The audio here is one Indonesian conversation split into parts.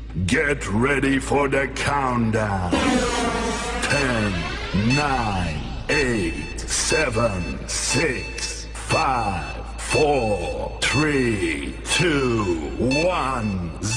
Get ready for the countdown. 10, 9, 8, 7, 6, 5, 4, 3, 2, 1, 0.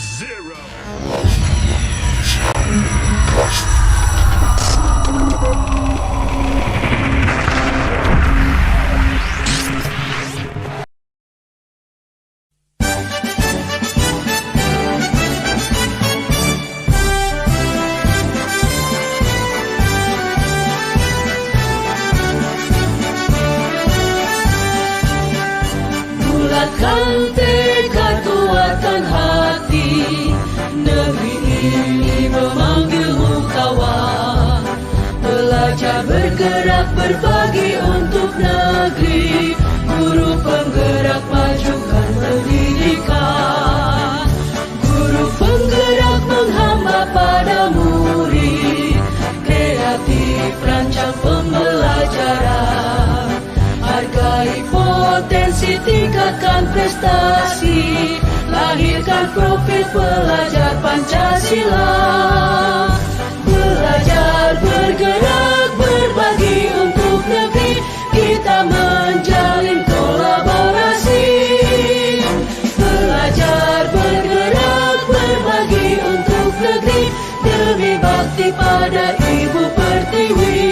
Bulatkan tekad, kuatkan hati, negeri ini memanggilmu kawan. Belajar bergerak berbagi untuk negeri, guru penggerak majukan pendidikan. Guru penggerak menghamba pada murid, kreatif rancang pembelajaran. Hargai potensi, tingkatkan prestasi, lahirkan profil pelajar Pancasila. Belajar bergerak berbagi untuk negeri, kita menjalin kolaborasi. Belajar bergerak berbagi untuk negeri, demi bakti pada Ibu Pertiwi.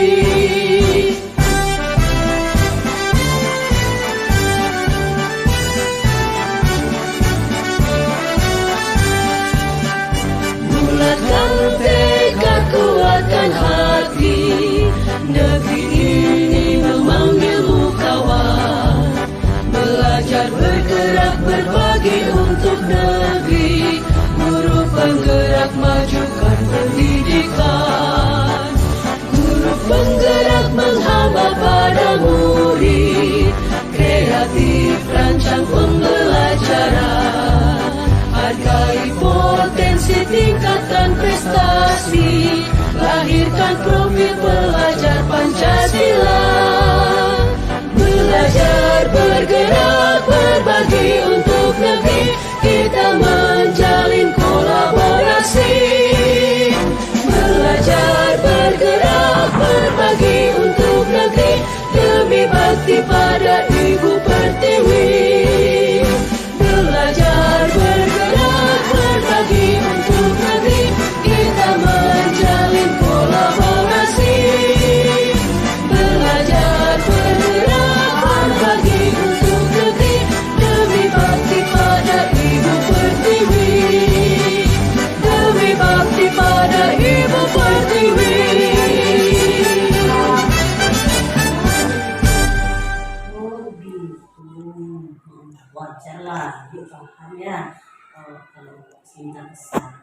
Bulatkan tekad, kuatkan hati, negeri ini memanggilmu kawan. Belajar bergerak berbagi untuk negeri, guru penggerak majukan pendidikan. Guru penggerak menghamba pada murid, kreatif rancang pembelajaran. Hargai potensi, tingkatkan prestasi, lahirkan profil pelajar Pancasila. Belajar bergerak berbagi untuk negeri, kita menjalin kolaborasi. Belajar bergerak berbagi untuk negeri, demi bakti pada Ibu Pertiwi. Belajar bergerak berbagi untuk negeri, kita menjalin kolaborasi. Belajar bergerak berbagi untuk negeri, demi bakti pada Ibu Pertiwi. Demi bakti pada Ibu Pertiwi. Wajar lah, Ibu paham ya kalau Sinta kesal.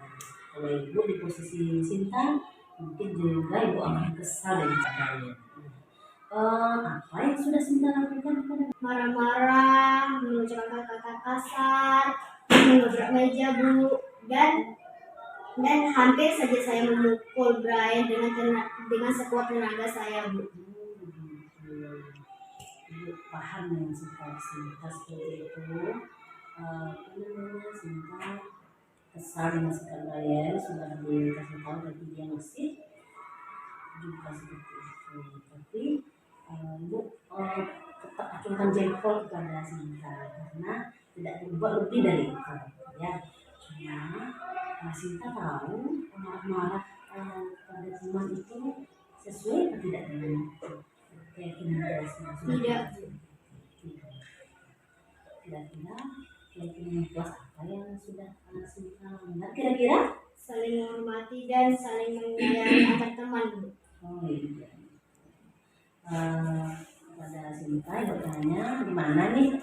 Kalau Ibu di posisi Sinta, mungkin juga Ibu akan kesal daripada ya. Apa yang sudah Sinta lakukan? Marah-marah, mengucapkan kata-kata kasar, mengebrak meja Bu, dan hampir saja saya memukul Brian dengan sekuat tenaga saya Bu. Ibu paham yang Sinta seperti itu. Sinta kesal dengan sikap Brian, sudah dikasih tahu tapi dia masih juga seperti itu. Tapi Ibu tetap acungkan jempol kepada Sinta karena tidak berbuat lebih dari itu ya. Cuma Sinta tahu marah-marah pada teman itu sesuai atau tidak dengan keyakinan Tidak. Kira-kira keyakinan kelas apa yang sudah Sinta benar kira-kira? Saling menghormati dan saling menyayangi antar teman Bu. Oh iya. Pada Sinta bertanya gimana nih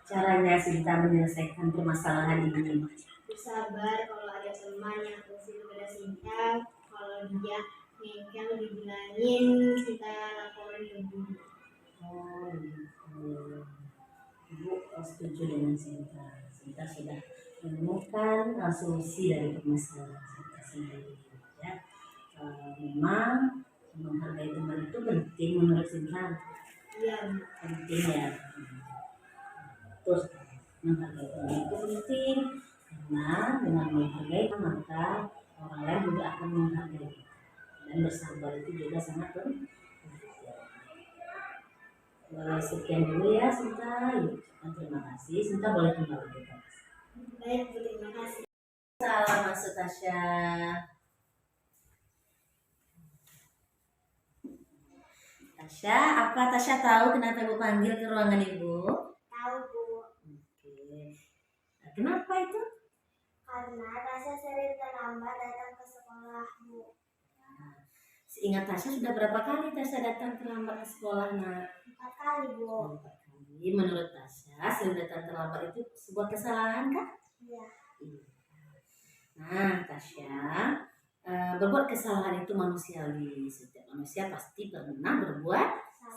caranya Sinta menyelesaikan permasalahan ini? Bersabar kalau ada teman yang usil kepada Sinta, kalau dia ngengkel dibilangin, Sinta laporin ke guru. Oh gitu. Ibu setuju dengan Sinta. Sinta sudah menemukan solusi dari permasalahan Sinta sendiri. Ya. Memang menghargai teman itu penting menurut Sinta. Iya. Penting ya. Terus menghargai teman itu penting Karena dengan menghargai maka orang lain juga akan menghargai kita. Dan bersabar itu juga sangat penting. Sekian dulu ya Sinta. Terima kasih. Sinta boleh kembali ke kelas. Baik, Bu, terima kasih. Salam masuk Tasya. Tasya, apa Tasya tahu kenapa Ibu panggil ke ruangan Ibu? Tahu, Bu. Oke. Nah, kenapa itu? Karena Tasya sering terlambat datang ke sekolah, Bu. Seingat Tasya sudah berapa kali Tasya datang terlambat ke sekolah, Nak? 4 kali, Bu. 4 kali. Menurut Tasya, sering datang terlambat itu sebuah kesalahan kah? Iya. Iya. Nah, Tasya, berbuat kesalahan itu manusiawi. Setiap manusia pasti pernah berbuat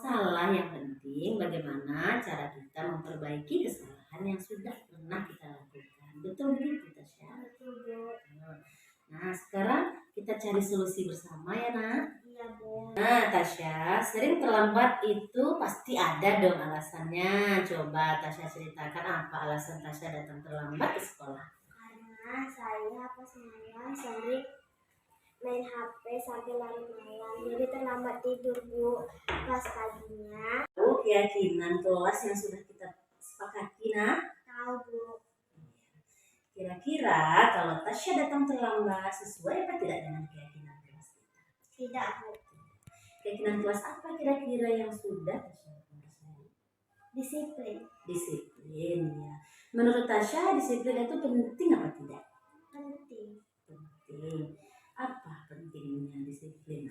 salah. Yang penting bagaimana cara kita memperbaiki kesalahan yang sudah pernah kita lakukan. Betul begitu, Tasya? Betul, Bu. Nah, sekarang kita cari solusi bersama ya, Nak. Iya, Bu. Nah, Tasya, sering terlambat itu pasti ada dong alasannya. Coba Tasya ceritakan apa alasan Tasya datang terlambat ke sekolah. Karena saya pas malam sering main HP sampai larut malam, jadi terlambat tidur, Bu. Pas paginya Keyakinan kelas yang sudah kita sepakati, Nak. tahu, Bu. Kira-kira kalau Tasya datang terlambat sesuai apa tidak dengan keyakinan kelas kita? Tidak, Bu. Keyakinan kelas apa kira-kira yang sudah Tasya lakukan? Disiplin. Disiplin, ya. Menurut Tasya disiplin itu penting apa tidak? Penting. Penting. Apa pentingnya disiplin?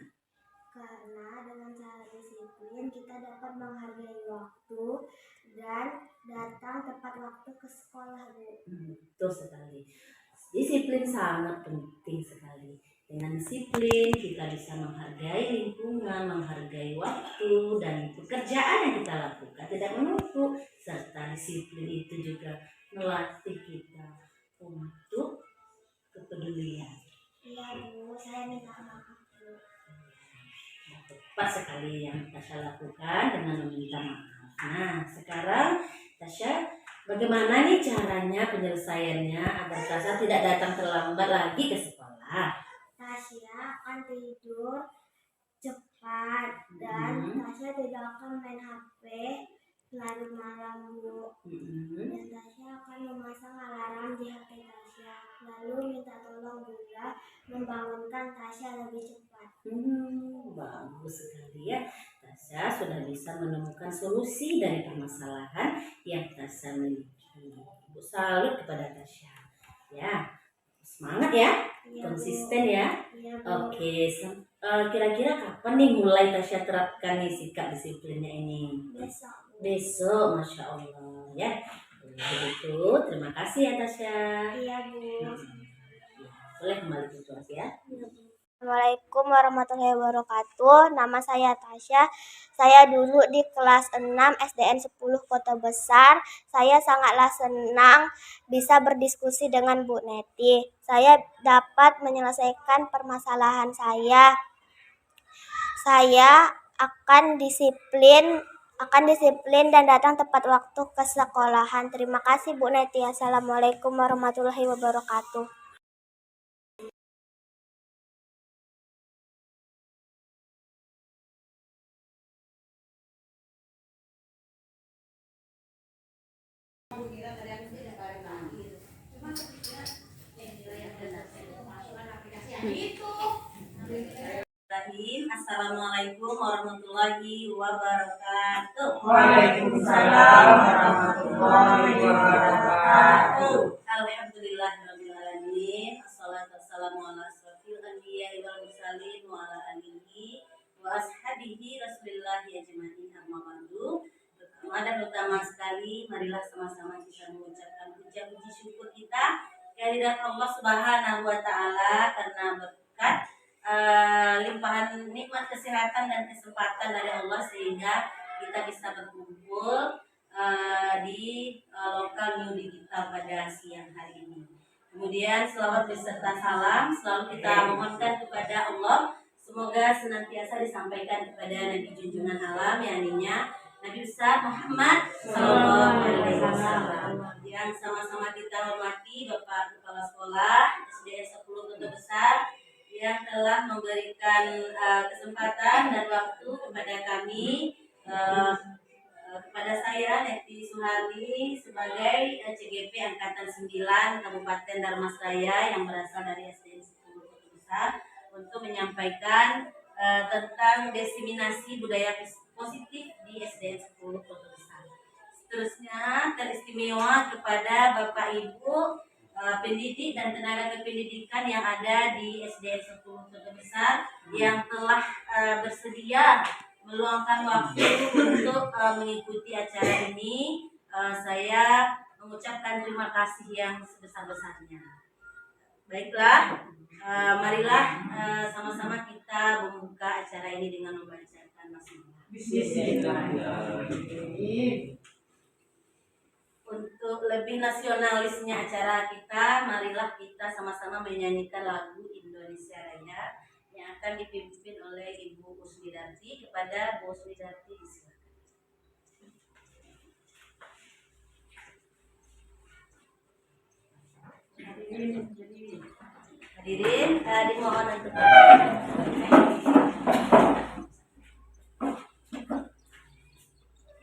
Karena dengan cara disiplin kita dapat menghargai waktu dan datang tepat waktu ke sekolah, Bu. Betul sekali. Disiplin sangat penting sekali. Dengan disiplin kita bisa menghargai lingkungan, menghargai waktu dan pekerjaan yang kita lakukan tidak menumpuk. Serta disiplin itu juga melatih kita untuk kepedulian. Iya, Bu. Saya minta maaf, Bu. Tepat sekali yang Tasya lakukan dengan meminta maaf. Nah, sekarang Tasya, bagaimana nih caranya penyelesaiannya agar Tasya tidak datang terlambat lagi ke sekolah? Tasya akan tidur cepat dan Tasya tidak akan main HP larut malam, Bu. Dan Tasya akan memasang alarm di HP Tasya, lalu minta tolong Bunda membangunkan Tasya lebih cepat. Bagus sekali ya. Tasya sudah bisa menemukan solusi dari permasalahan yang Tasya miliki. Ibu salut kepada Tasya. Ya, semangat ya, Iya, konsisten Bu. ya. Iya, Bu. Oke, kira-kira kapan nih mulai Tasya terapkan nih sikap disiplinnya ini? Besok, Bu. Besok, Masya Allah ya. Begitu, terima kasih ya Tasya. Iya, Bu. Boleh kembali ke kelas ya. Assalamualaikum warahmatullahi wabarakatuh. Nama saya Tasya. Saya dulu di kelas 6 SDN 10 Kota Besar. Saya sangatlah senang bisa berdiskusi dengan Bu Neti. Saya dapat menyelesaikan permasalahan saya. Saya akan disiplin dan datang tepat waktu ke sekolahan. Terima kasih Bu Neti. Assalamualaikum warahmatullahi wabarakatuh. Assalamualaikum warahmatullahi wabarakatuh. Waalaikumsalam warahmatullahi wabarakatuh. Alhamdulillahirrahmanirrahim. Assalatu wassalamu ala asrofil anbiya'i wal mursalin wa ala alihi wa ashabihi rasulillahi ajma'in amma ba'du. Pertama dan utama sekali, marilah sama-sama kita mengucapkan puji syukur kita kehadirat Allah Subhanahu wa taala karena berkat limpahan nikmat kesehatan dan kesempatan dari Allah sehingga kita bisa berkumpul di lokal New Digital pada siang hari ini. Kemudian selawat beserta salam selalu kita mohonkan kepada Allah, semoga senantiasa disampaikan kepada Nabi junjungan alam yakninya Nabi besar Muhammad Sallallahu Alaihi Wasallam. Yang sama-sama kita hormati Bapak Kepala Sekolah SDN 10 Kota Besar yang telah memberikan kesempatan dan waktu kepada kami, kepada saya Neti Suhardi sebagai CGP Angkatan 9 Kabupaten Dharmasraya yang berasal dari SDN 10 Kota Besar untuk menyampaikan tentang diseminasi budaya positif di SDN 10 Kota Besar. Seterusnya teristimewa kepada Bapak Ibu pendidik dan tenaga kependidikan yang ada di SDN 10 Kota Besar yang telah bersedia meluangkan waktu untuk mengikuti acara ini. Saya mengucapkan terima kasih yang sebesar-besarnya. Baiklah, marilah sama-sama kita membuka acara ini dengan membacakan basmalah. Bismillahirrahmanirrahim. Untuk lebih nasionalisnya acara kita, marilah kita sama-sama menyanyikan lagu Indonesia Raya yang akan dipimpin oleh Ibu Usmidarti. Kepada Bu Usmidarti disilakan. Hadirin, dimohon untuk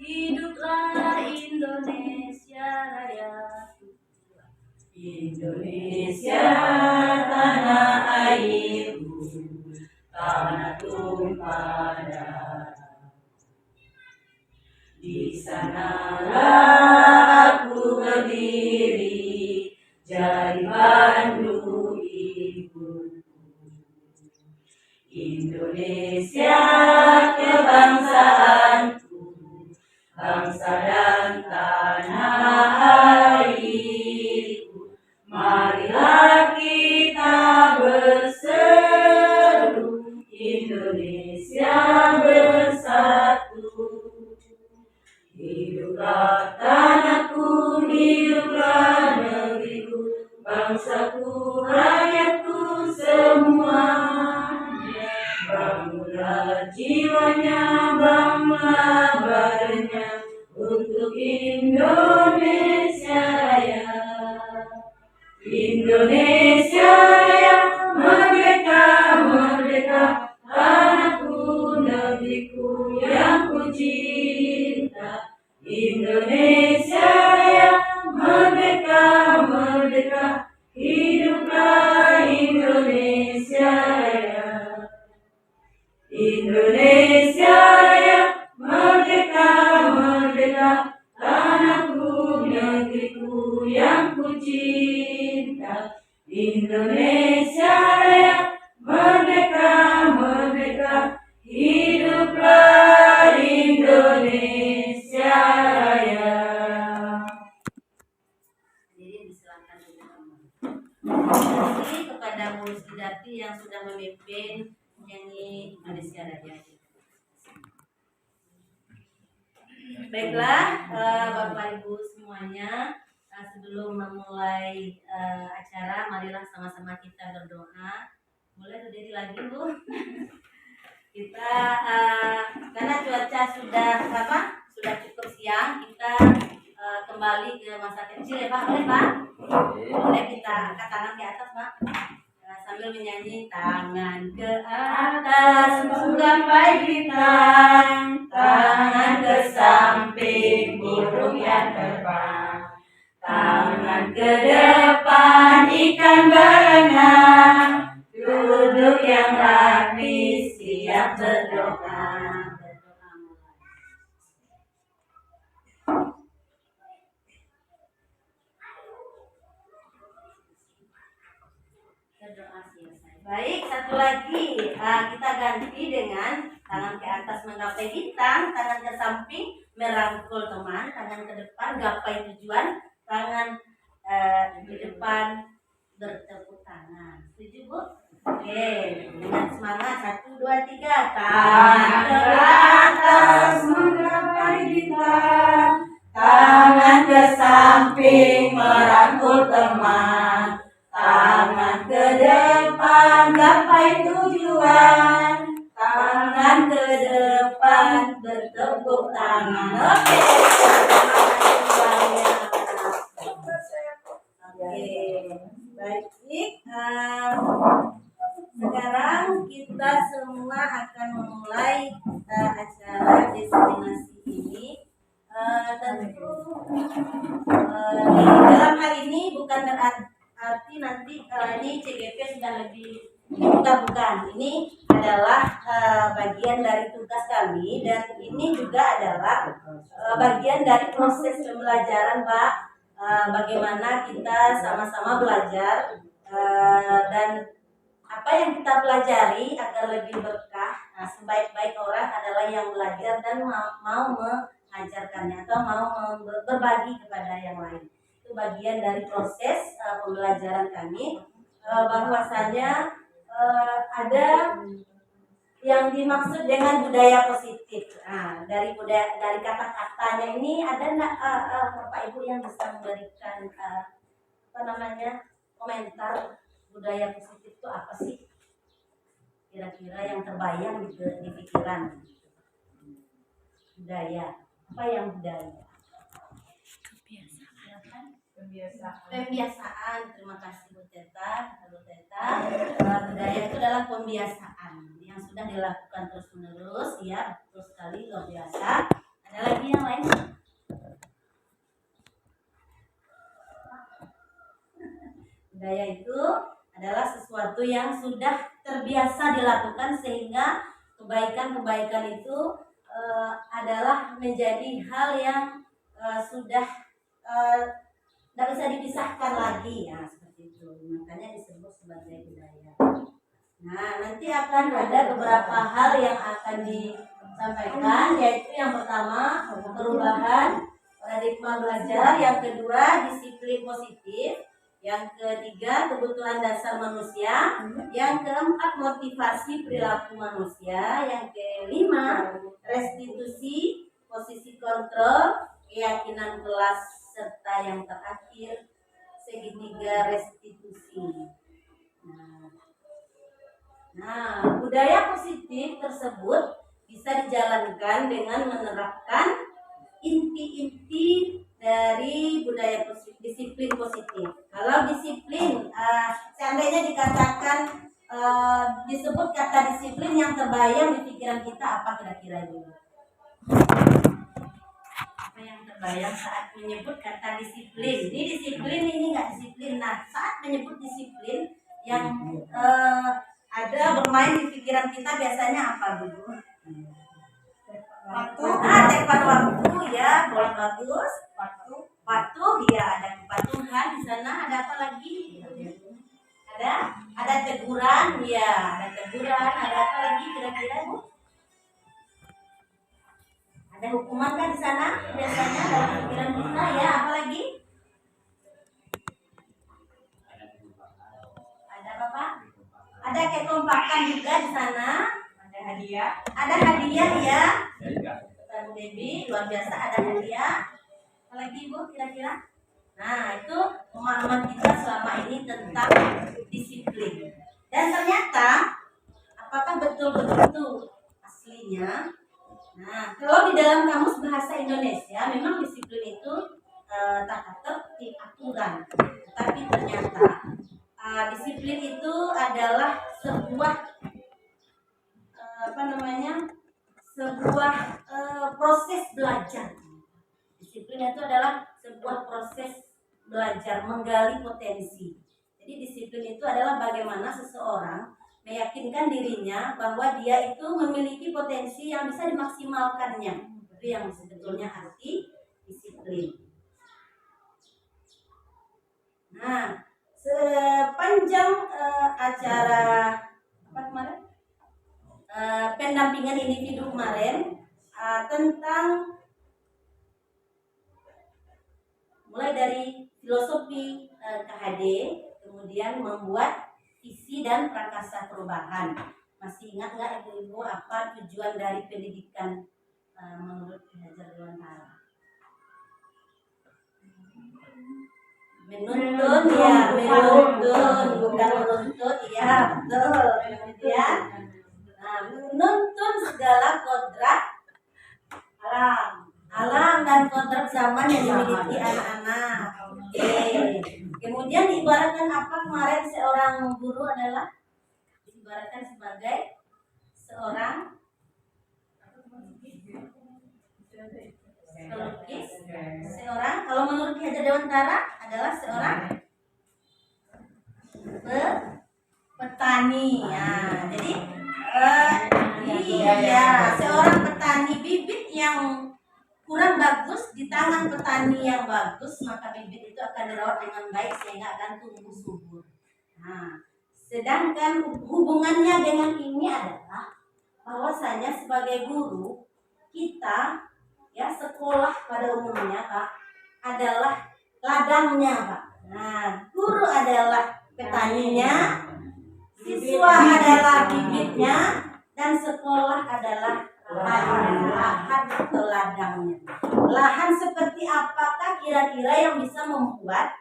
hiduplah Indonesia Raya. Indonesia tanah airku, tanah tumpah darah. Di sanalah aku berdiri, jadi pandu ibuku. Indonesia kebangsaanku, bangsa dan tanah airku. Marilah kita berseru, Indonesia bersatu. Hiduplah tanahku, hiduplah negeriku, bangsaku, rakyatku semuanya. Bangunlah jiwanya, bangunlah badannya untuk Indonesia Raya. Indonesia Raya, merdeka, merdeka, tanahku, negeriku yang ku cinta. Indonesia Raya, merdeka, merdeka, hiduplah Indonesia Raya. Indonesia Raya, merdeka, merdeka, tanahku, negeriku yang ku cinta. Indonesia Raya, merdeka, merdeka, hiduplah Indonesia Raya. Hadirin disilakan terima kasih kepada Bu Usmidarti yang sudah memimpin nyanyi Indonesia Raya. Baiklah, Bapak Ibu semuanya, sebelum memulai acara, marilah sama-sama kita berdoa. Boleh berdiri lagi, Bu? Kita karena cuaca sudah cukup siang, kita kembali ke masa kecil ya Pak. Boleh Pak? Boleh kita angkat tangan ke atas Pak. Sambil menyanyi tangan ke atas menggapai bintang, tangan ke samping burung yang terbang, tangan ke depan ikan berenang, duduk yang rapi siap berdoa. Baik, satu lagi kita ganti dengan tangan ke atas menggapai bintang, tangan ke samping merangkul teman, tangan ke depan gapai tujuan, tangan di depan bertepuk tangan. Setuju Bu? Oke, dengan semangat 1, 2, 3. Tangan ke atas menggapai bintang, tangan ke samping merangkul teman, tangan ke depan gapai tujuan, tangan ke depan bertepuk tangan. sekarang kita semua akan memulai acara destinasi ini. Tentu dalam hal ini bukan berarti nanti ini CGP sudah lebih bukan. Ini adalah bagian dari tugas kami dan ini juga adalah bagian dari proses pembelajaran, Pak. Bagaimana kita sama-sama belajar dan apa yang kita pelajari agar lebih berkah. Sebaik-baik orang adalah yang belajar dan mau mengajarkannya atau mau berbagi kepada yang lain. Itu bagian dari proses pembelajaran kami. Bahwasanya ada yang dimaksud dengan budaya positif. Dari kata-katanya ini ada nggak Bapak Ibu yang bisa memberikan komentar budaya positif itu apa sih? Kira-kira yang terbayang di pikiran. Budaya. Apa yang budaya? Pembiasaan. Terima kasih Bu Teta. Budaya itu adalah pembiasaan yang sudah dilakukan terus-menerus, ya, terus sekali, luar biasa. Ada lagi yang lain? Budaya itu adalah sesuatu yang sudah terbiasa dilakukan sehingga kebaikan-kebaikan itu adalah menjadi hal yang sudah tidak bisa dipisahkan lagi, ya, seperti itu. Makanya disebut sebagai budaya. Nah, nanti akan ada beberapa hal yang akan disampaikan, yaitu yang pertama perubahan paradigma belajar, yang kedua disiplin positif, yang ketiga kebutuhan dasar manusia, yang keempat motivasi perilaku manusia, yang kelima restitusi posisi kontrol, keyakinan kelas, serta yang terakhir segitiga restitusi. Nah, budaya positif tersebut bisa dijalankan dengan menerapkan inti-inti dari budaya positif, disiplin positif. Kalau disiplin, seandainya dikatakan disebut kata disiplin, yang terbayang di pikiran kita apa kira-kira ini? Apa yang terbayang saat menyebut kata disiplin? Ini disiplin, ini nggak disiplin. Nah, saat menyebut disiplin yang ada bermain di pikiran kita biasanya apa, Bu? Tepat waktu, ya, boleh bagus. Patuh, ya, ada kepatuhan di sana. Ada apa lagi? Ada teguran, ya, ada teguran. Ada apa lagi kira-kira, Bu? Ada hukuman kan di sana biasanya dalam pikiran kita, ya, apa lagi? Ada apa, Pak? Ada kekompakan juga di sana. Ada hadiah, ya. Bu Devi, luar biasa, ada hadiah. Apa lagi, Bu, kira-kira? Nah, itu pemahaman kita selama ini tentang disiplin. Dan ternyata apakah betul-betul aslinya? Nah, kalau di dalam kamus bahasa Indonesia memang disiplin itu tata tertib, aturan. Tapi ternyata disiplin itu adalah sebuah proses belajar. Disiplin itu adalah sebuah proses belajar, menggali potensi. Jadi disiplin itu adalah bagaimana seseorang meyakinkan dirinya bahwa dia itu memiliki potensi yang bisa dimaksimalkannya. Itu yang sebetulnya arti disiplin. Nah, sepanjang acara apa kemarin? Pendampingan individu kemarin tentang mulai dari filosofi KHD, kemudian membuat visi dan prakasa perubahan. Masih ingat nggak Ibu-Ibu apa tujuan dari pendidikan menurut Ki Hajar Dewantara? Menuntun, ya, menuntun, bukan menuntut, ya, betul. Kemudian menuntun segala kodrat alam. alam dan kodrat zaman yang dimiliki anak-anak. Oke. Kemudian diibaratkan apa kemarin seorang guru adalah diibaratkan sebagai seorang pelukis, seorang kalau menurut Ki Hajar Dewantara adalah seorang petani. Ya, jadi iya, seorang petani. Bibit yang kurang bagus di tangan petani yang bagus, maka bibit itu akan dirawat dengan baik sehingga akan tumbuh subur. Nah, sedangkan hubungannya dengan ini adalah bahwasanya sebagai guru kita ya sekolah pada umumnya Pak adalah ladangnya Pak. Nah, guru adalah petaninya, siswa adalah bibitnya, dan sekolah adalah lahan atau ladangnya. Lahan seperti apakah kira-kira yang bisa membuat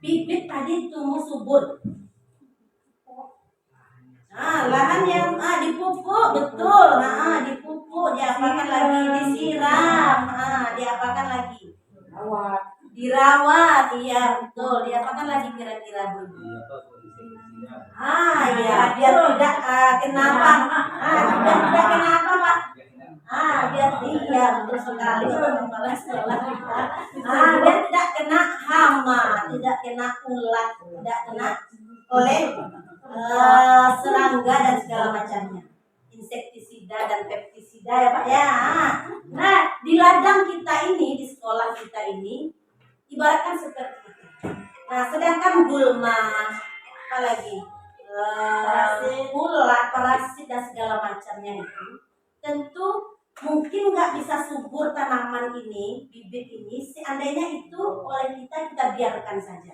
bibit tadi tumbuh subur? Nah, lahan yang dipupuk, betul. Nah, dipupuk, diapakan lagi? Disiram. Nah, diapakan lagi? Dirawat, iya betul. Diapakan lagi kira-kira Bu? Ya, biar tidak kenapa? Biar tidak kenapa Pak? Biar iya betul sekali kepala sekolah kita. Biar tidak kena hama, tidak kena ulat, tidak kena oleh serangga dan segala macamnya, insektisida dan pestisida ya Pak ya. Nah, di ladang kita ini, di sekolah kita ini ibaratkan seperti itu. Nah, sedangkan gulma, apalagi ulat, parasit dan segala macamnya itu tentu mungkin nggak bisa subur tanaman ini, bibit ini, seandainya itu oleh kita biarkan saja.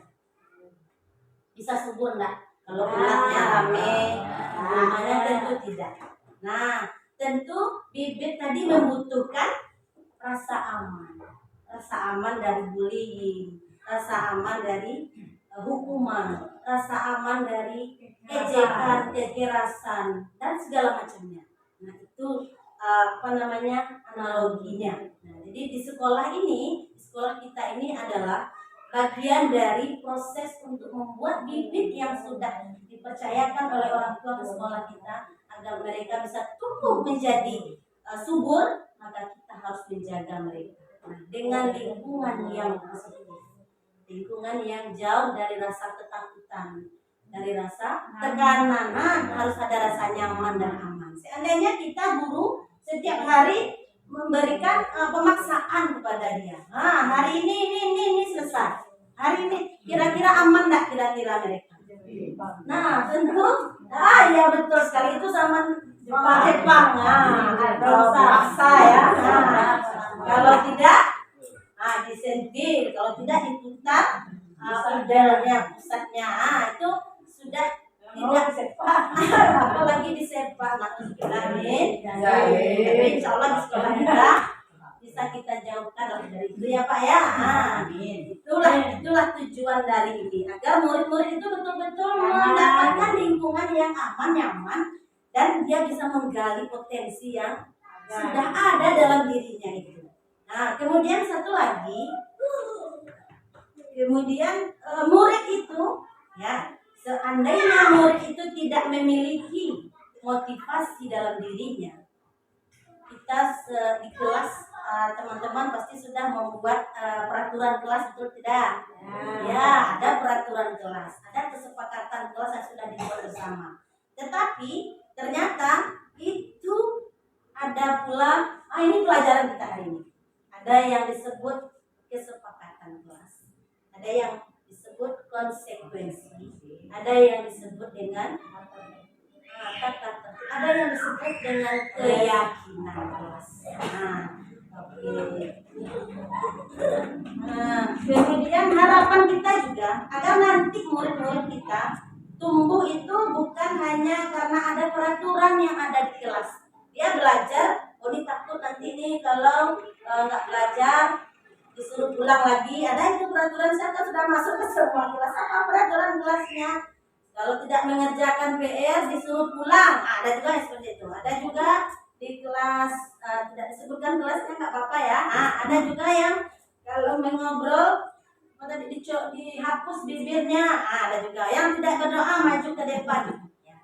Bisa subur nggak? Kalau ulatnya rame, gulmanya tentu tidak. Nah, tentu bibit tadi membutuhkan rasa aman dari bullying, rasa aman dari hukuman, rasa aman dari ejekan, kekerasan dan segala macamnya. Nah, itu analoginya. Nah, jadi di sekolah kita ini adalah bagian dari proses untuk membuat bibit yang sudah dipercayakan oleh orang tua ke sekolah kita agar mereka bisa tumbuh menjadi subur, maka kita harus menjaga mereka dengan lingkungan yang positif, lingkungan yang jauh dari rasa ketakutan, dari rasa tekanan. Harus ada rasa nyaman dan aman. Seandainya kita guru setiap hari memberikan pemaksaan kepada dia. Hari ini selesai. Hari ini kira-kira aman enggak kira-kira mereka? Nah, tentu ya betul sekali itu zaman Jepang. Kalau paksa ya. Kalau tidak disentil, kalau tidak diputar pusatnya. Itu sudah tidak sepak. Apalagi disepak. Tapi insya Allah di sekolah kita bisa kita jauhkan dari itu ya Pak ya. Itulah tujuan dari ini, agar murid-murid itu betul-betul mendapatkan lingkungan yang aman, nyaman, dan dia bisa menggali potensi yang sudah ada dalam dirinya itu. Nah, kemudian satu lagi, murid itu ya, seandainya murid itu tidak memiliki motivasi dalam dirinya, kita di kelas teman-teman pasti sudah membuat peraturan kelas, betul tidak? Ya, ada peraturan kelas, ada kesepakatan kelas yang sudah dibuat bersama. Tetapi ternyata itu ada pula, ini pelajaran kita hari ini. Ada yang disebut kesepakatan kelas, ada yang disebut konsekuensi, ada yang disebut dengan ada yang disebut dengan keyakinan kelas. Kemudian harapan kita juga agar nanti murid-murid kita tumbuh itu bukan hanya karena ada peraturan yang ada di kelas. Dia belajar, ini takut nanti nih kalau nggak belajar disuruh pulang lagi. Ada itu peraturan, saya sudah masuk ke semua kelas. Apa peraturan kelasnya? Kalau tidak mengerjakan PR disuruh pulang. Ada juga yang seperti itu. Ada juga di kelas tidak disebutkan kelasnya nggak apa-apa ya. ada juga yang kalau mengobrol dihapus bibirnya. Ada juga yang tidak berdoa maju ke depan.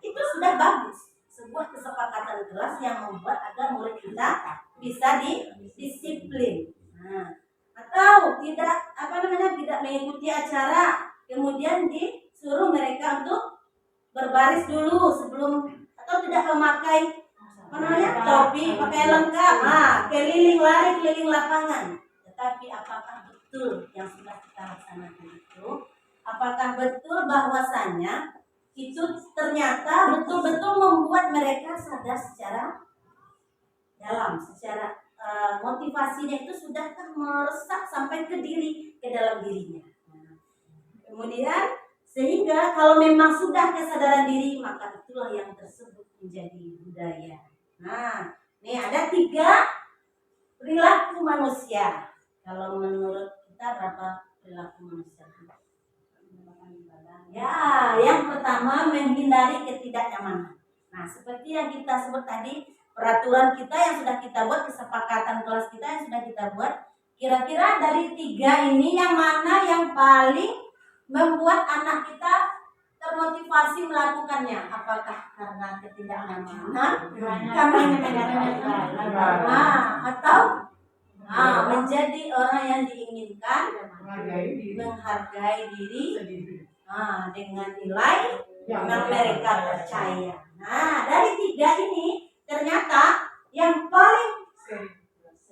Itu sudah bagus. Sebuah kesepakatan kelas yang membuat agar murid kita bisa disiplin. Atau tidak mengikuti acara, kemudian disuruh mereka untuk berbaris dulu sebelum, atau tidak memakai topi, pakai lengkap, keliling lapangan. Tetapi apakah betul yang sudah kita laksanakan itu? Apakah betul bahwasanya itu ternyata betul-betul membuat mereka sadar secara dalam, secara motivasinya itu sudahkah meresap sampai ke dalam dirinya. Kemudian sehingga kalau memang sudah kesadaran diri, maka itulah yang tersebut menjadi budaya. Nah, ini ada 3 perilaku manusia. Kalau menurut kita berapa perilaku manusia? Ya, yang pertama menghindari ketidaknyamanan. Nah, seperti yang kita sebut tadi, peraturan kita yang sudah kita buat, kesepakatan kelas kita yang sudah kita buat, kira-kira dari 3 ini yang mana yang paling membuat anak kita termotivasi melakukannya? Apakah karena ketidaknyamanan, atau menjadi orang yang diinginkan, menghargai diri, dengan nilai yang mereka percaya. Nah, dari 3 ini ternyata yang paling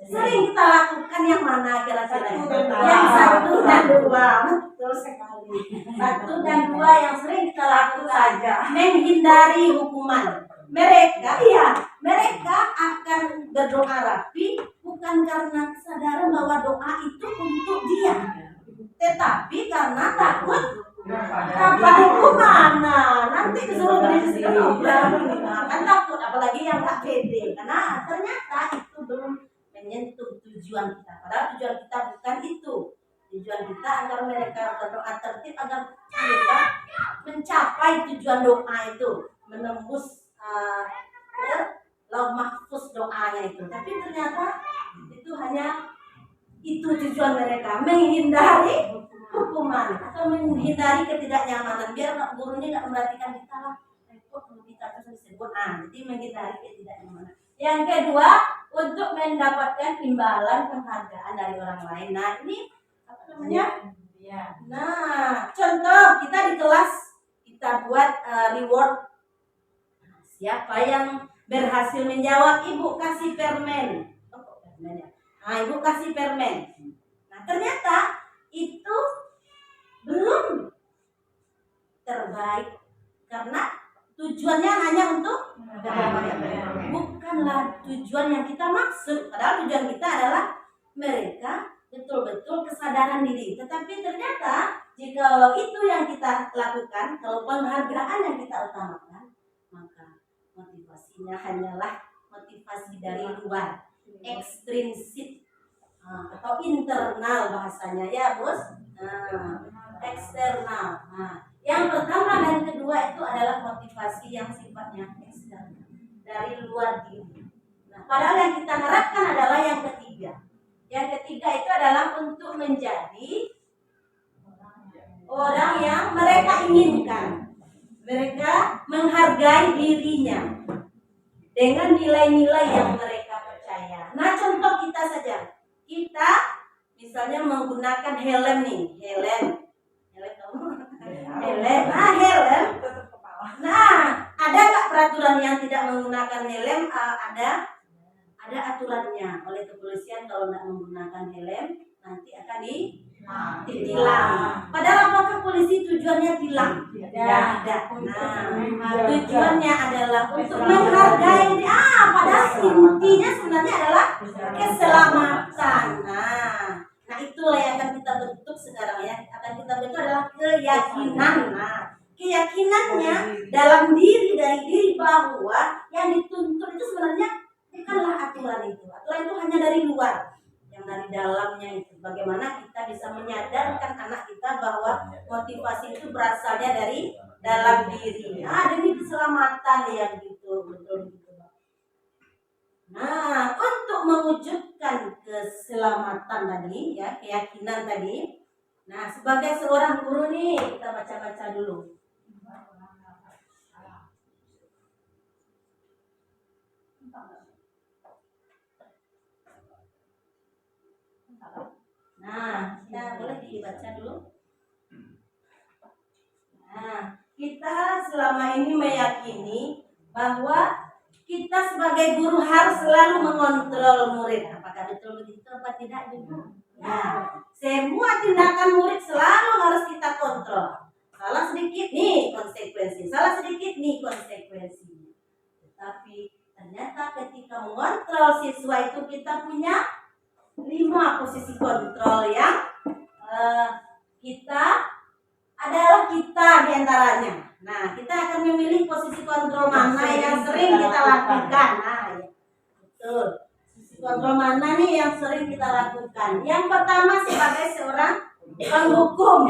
sering kita lakukan yang mana kira-kira? Yang 1 dan 2. Betul sekali. 1 dan 2 yang sering kita lakukan. Menghindari hukuman. Mereka akan berdoa rapi bukan karena kesadaran bahwa doa itu untuk dia, tetapi karena takut dapat hukuman. Nanti disuruh berdiri kan takut, apalagi yang gak pede, karena ternyata itu belum menyentuh tujuan kita. Padahal tujuan kita bukan itu. Tujuan kita agar mereka berdoa tertib, agar mereka mencapai tujuan doa itu, menembus lauh mahfuz doanya itu. Tapi ternyata itu hanya itu tujuan mereka, menghindari hukuman atau menghindari ketidaknyamanan, biar gurunya nggak memperhatikan kita lah. Kalau kita terus disebut, jadi menghindari ketidaknyamanan. Yang kedua, untuk mendapatkan imbalan penghargaan dari orang lain. Nah, ini apa namanya? Nah, contoh kita di kelas kita buat reward. Siapa yang berhasil menjawab, Ibu kasih permen. Ibu kasih permen. Nah, ternyata itu belum terbaik karena tujuannya hanya untuk bukanlah tujuan yang kita maksud. Padahal tujuan kita adalah mereka betul-betul kesadaran diri. Tetapi ternyata jika itu yang kita lakukan, kalau penghargaan yang kita utamakan, maka motivasinya hanyalah motivasi dari luar, ekstrinsik atau internal bahasanya ya bos. Eksternal. Yang pertama dan kedua itu adalah motivasi yang sifatnya eksternal, dari luar diri. Nah, padahal yang kita harapkan adalah yang ketiga. Yang ketiga itu adalah untuk menjadi orang yang mereka inginkan. Mereka menghargai dirinya dengan nilai-nilai yang mereka percaya. Nah, contoh kita saja. Kita misalnya menggunakan helm nih, helm. Nah, ada nggak peraturan yang tidak menggunakan helm? Ada aturannya oleh kepolisian. Kalau nggak menggunakan helm nanti akan ditilang. Padahal apakah polisi tujuannya tilang? Tidak. Nah, tujuannya adalah untuk menghargai. Padahal intinya sebenarnya adalah keselamatan. Nah, itulah yang akan kita bentuk sekarang ya. Akan kita bentuk adalah keyakinan. Keyakinannya dalam dari diri bahwa yang dituntut itu sebenarnya bukanlah aturan itu. Aturan itu hanya dari luar. Yang dari dalamnya itu. Bagaimana kita bisa menyadarkan anak kita bahwa motivasi itu berasalnya dari dalam diri. Demi keselamatan yang gitu. Betul. Nah, untuk mewujud memastikan keselamatan tadi, ya, keyakinan tadi. Nah, sebagai seorang guru nih, kita baca-baca dulu. Nah, kita boleh dibaca dulu. Nah, kita selama ini meyakini bahwa kita sebagai guru harus selalu mengontrol murid. Apakah betul begitu apa tidak, Ibu? Ya, semua tindakan murid selalu harus kita kontrol. Salah sedikit nih konsekuensi, salah sedikit nih konsekuensinya. Tetapi ternyata ketika mengontrol siswa itu kita punya 5 posisi kontrol yang kita adalah kita diantaranya. Nah, kita akan memilih posisi kontrol mana yang sering kita lakukan. Nah, ya. Betul. Posisi kontrol mana nih yang sering kita lakukan? Yang pertama sebagai seorang penghukum.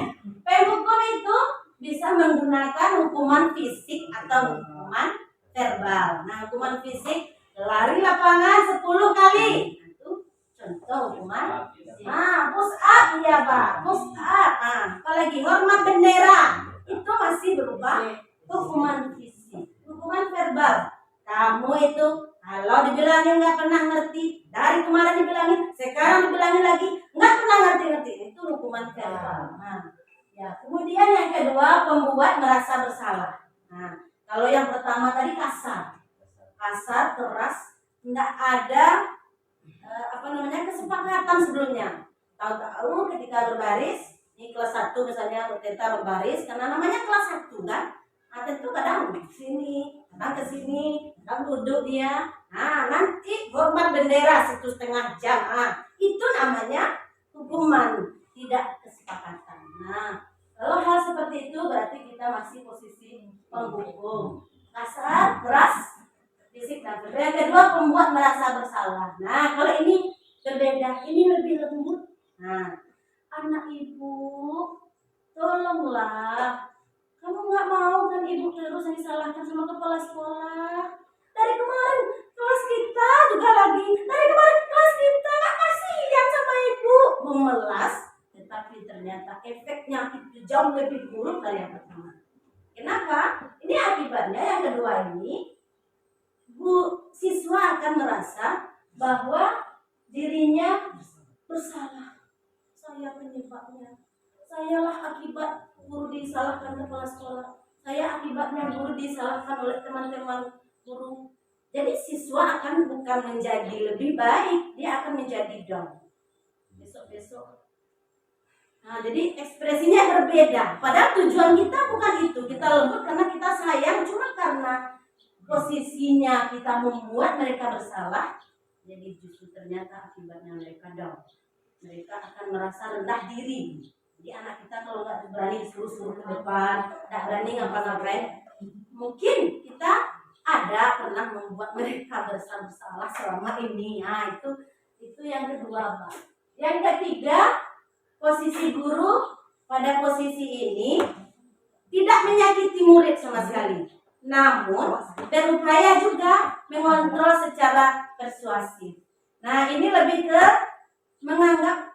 Penghukum itu bisa menggunakan hukuman fisik atau hukuman verbal. Nah, hukuman fisik lari lapangan 10 kali. Itu contoh hukuman. Nah, push up ya Pak, push up. Nah, apalagi hormat bendera itu masih berupa hukuman fisik. Hukuman verbal, kamu itu kalau dibilangin nggak pernah ngerti, dari kemarin dibilangin, sekarang dibilangin lagi nggak pernah ngerti, itu hukuman verbal. Nah, ya kemudian yang kedua pembuat merasa bersalah. Nah, kalau yang pertama tadi kasar, keras, nggak ada kesepakatan sebelumnya. Tahu-tahu ketika berbaris, ini kelas 1 misalnya berteta berbaris, karena namanya kelas 1 kan. Nah, tentu kadang sini, kadang ke sini, kadang duduk dia. Nah, nanti hormat bendera 1,5 jam. Nah, itu namanya hukuman, tidak kesepakatan. Nah, kalau hal seperti itu berarti kita masih posisi penghukum. Kasar, keras, fisik dan verbal. Yang kedua pembuat merasa bersalah. Nah, kalau ini berbeda, ini lebih lembut. Nah, anak ibu, tolonglah. Kamu nggak mau kan ibu terus yang disalahkan sama kepala sekolah. Dari kemarin kelas kita juga lagi. Dari kemarin kelas kita nggak kasihan sama ibu. Memelas, tetapi ternyata efeknya itu jauh lebih buruk dari yang pertama. Kenapa? Ini akibatnya yang kedua ini. Siswa akan merasa bahwa dirinya bersalah. Saya penyebabnya. Sayalah akibat guru disalahkan kepala sekolah. Saya akibatnya guru disalahkan oleh teman-teman guru. Jadi siswa akan bukan menjadi lebih baik, dia akan menjadi down. Besok-besok. Nah, jadi ekspresinya berbeda. Padahal tujuan kita bukan itu. Kita lembut karena kita sayang, cuma karena posisinya kita membuat mereka bersalah. Jadi justru ternyata akibatnya mereka down. Mereka akan merasa rendah diri. Jadi anak kita kalau nggak berani disuruh ke depan, nggak berani ngapa-ngapain, mungkin kita pernah membuat mereka bersalah selama ini. Nah, itu yang kedua, Pak. Yang ketiga, posisi guru pada posisi ini tidak menyakiti murid sama sekali. Namun berupaya juga mengontrol secara persuasif. Nah, ini lebih ke menganggap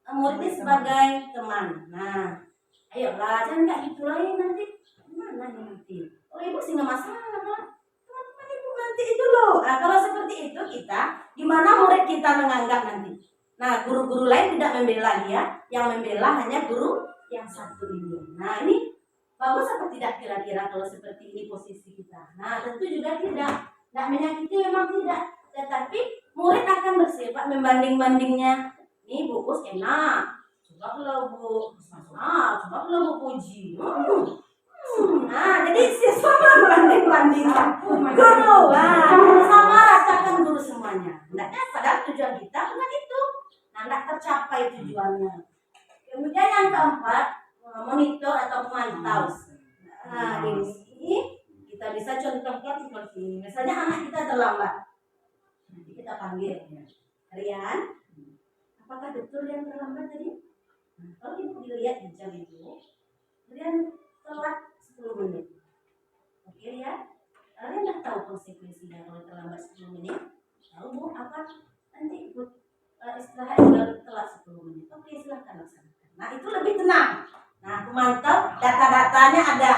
murid sebagai teman. Nah, ayolah, jangan kayak gitu lagi nanti. Gimana nih nanti? Oh, ibu sih nggak masalah kalau teman-teman ibu nanti itu loh. Nah, kalau seperti itu kita, gimana murid kita menganggap nanti? Nah, guru-guru lain tidak membela dia, yang membela hanya guru yang satu ini. Nah, ini bagus apa tidak kira-kira kalau seperti ini posisi kita? Nah, tentu juga tidak menyakiti memang tidak. Tetapi murid akan bersifat membanding-bandingnya. Ini buku enak, coba kalau Bu, coba kalau Bu puji. Nah, jadi siswa membanding-bandingkan guru. Nah, sama rasakan guru semuanya. Nah, padahal tujuan kita bukan itu. Nah, tidak tercapai tujuannya. Kemudian yang keempat, monitor atau memantau. Nah, di sini kita bisa contohkan seperti ini. Misalnya anak kita terlambat. Nanti kita panggil. Rian, apakah betul yang terlambat tadi? Nah, kalau ibu dilihat di jam itu, Rian telat 10 menit. Oke ya? Kalian tidak tahu konsekuensinya kalau terlambat 10 menit. Tahu Bu apa? Nanti istirahat baru telat 10 menit. Oke, silakan laksanakan. Nah, itu lebih tenang. Nah, pemantau data-datanya ada.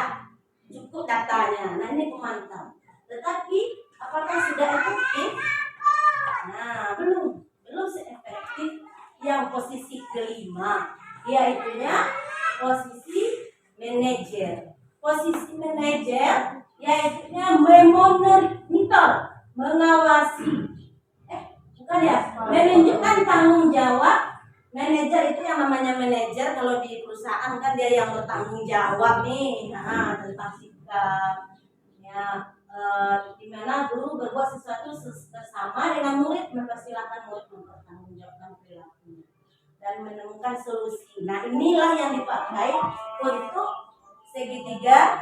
Cukup datanya. Nah, ini pemantau. Tetapi apakah sudah efektif? Nah, belum seefektif yang posisi kelima, yaitunya posisi manajer. Posisi manajer yaitunya memonitor, mengawasi. Bukan ya, menunjukkan tanggung jawab. Manajer itu yang namanya manajer kalau di perusahaan kan dia yang bertanggung jawab nih, tentang sikap, ya, di mana guru berbuat sesuatu bersama dengan murid, mempersilahkan murid mempertanggungjawabkan perilakunya dan menemukan solusi. Nah, inilah yang dipakai untuk segitiga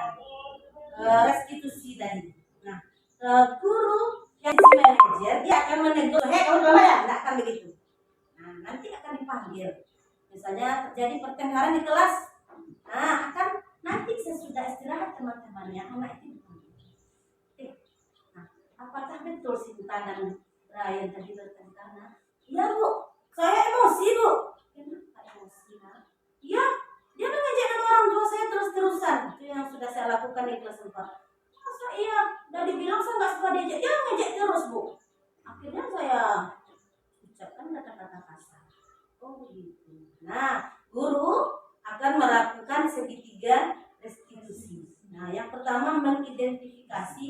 restitusi tadi. Nah, guru yang si manajer dia akan menegur, kamu ya, nggak akan begitu. Nah, nanti akan dipanggil. Misalnya terjadi pertengkaran di kelas, nah akan nanti sesudah istirahat teman-temannya anak itu dipanggil. Nah, apakah betul si dan Ryan tadi bertengkar? Iya bu, saya emosi bu. Kenapa emosi? Iya, dia mengejek nama orang tua saya terus-terusan. Itu yang sudah saya lakukan di kelas 4. Masa iya, udah dibilang saya nggak suka diejek, dia ngejek terus bu. Akhirnya saya ucapkan kata-kata kasar. Oh begitu. Nah, guru akan melakukan segitiga restitusi. Nah, yang pertama mengidentifikasi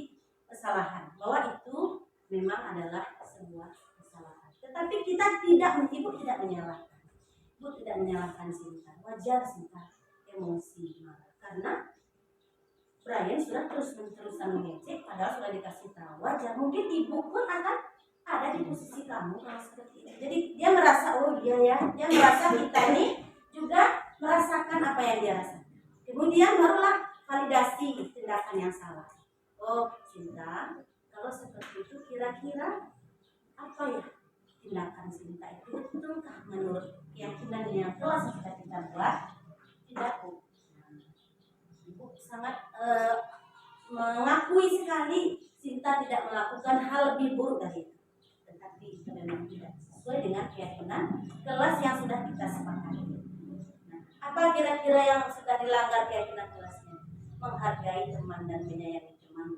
kesalahan, bahwa itu memang adalah sebuah kesalahan. Tetapi kita ibu tidak menyalahkan. Ibu tidak menyalahkan Sinta. Wajar Sinta emosi marah karena Brian sudah terus-terusan mengejek, padahal sudah dikasih tahu. Wajar. Mungkin ibu pun akan ada di posisi kamu kalau seperti ini. Jadi dia merasa, oh iya ya, dia merasa kita ini juga merasakan apa yang dia rasakan. Kemudian barulah validasi tindakan yang salah. Oh Sinta, kalau seperti itu kira-kira apa ya tindakan Sinta itu betulkah menurut keyakinan yang telah sudah kita buat? Tidak bu. Ibu sangat mengakui sekali Sinta tidak melakukan hal lebih buruk dari itu. Tetapi itu memang tidak sesuai dengan keyakinan kelas yang sudah kita sepakati. Nah, apa kira-kira yang sudah dilanggar keyakinan kelasnya? Menghargai teman dan menyayangi teman.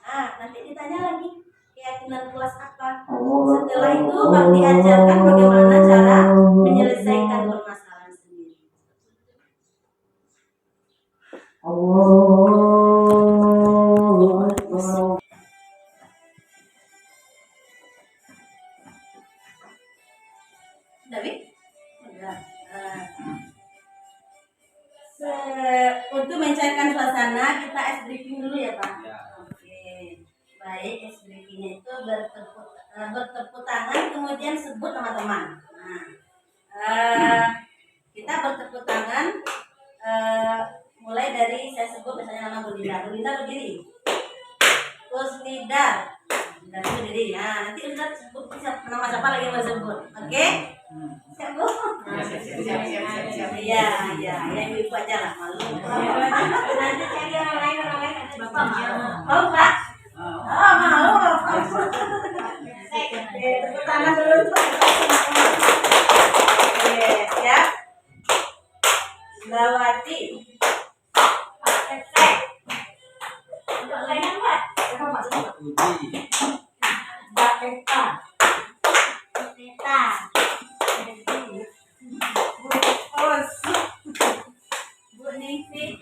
Nah, nanti ditanya lagi keyakinan kelas apa. Setelah itu diajarkan bagaimana cara menyelesaikan permasalahan sendiri. Untuk mencairkan suasana kita ice breaking dulu ya Pak. Ya. Oke. Baik, ice breakingnya itu bertepuk tangan kemudian sebut nama teman. Nah, kita bertepuk tangan mulai dari saya sebut misalnya nama Bu Linda. Bu Linda berdiri. Kusnida. Linda berdiri. Nah, nanti Linda sebut nama siapa lagi mau sebut. Oke? Siap Bu? Siap. Iya, yang ibu aja lah malu. Nanti cari orang lain Bapak mau. Oh, Pak? Oh, mau. Tepuk tangan dulu. Oke, siap. Lawati. Pak Cek. Untuk lainnya Pak? Mbak Eka. Bu Ningsi.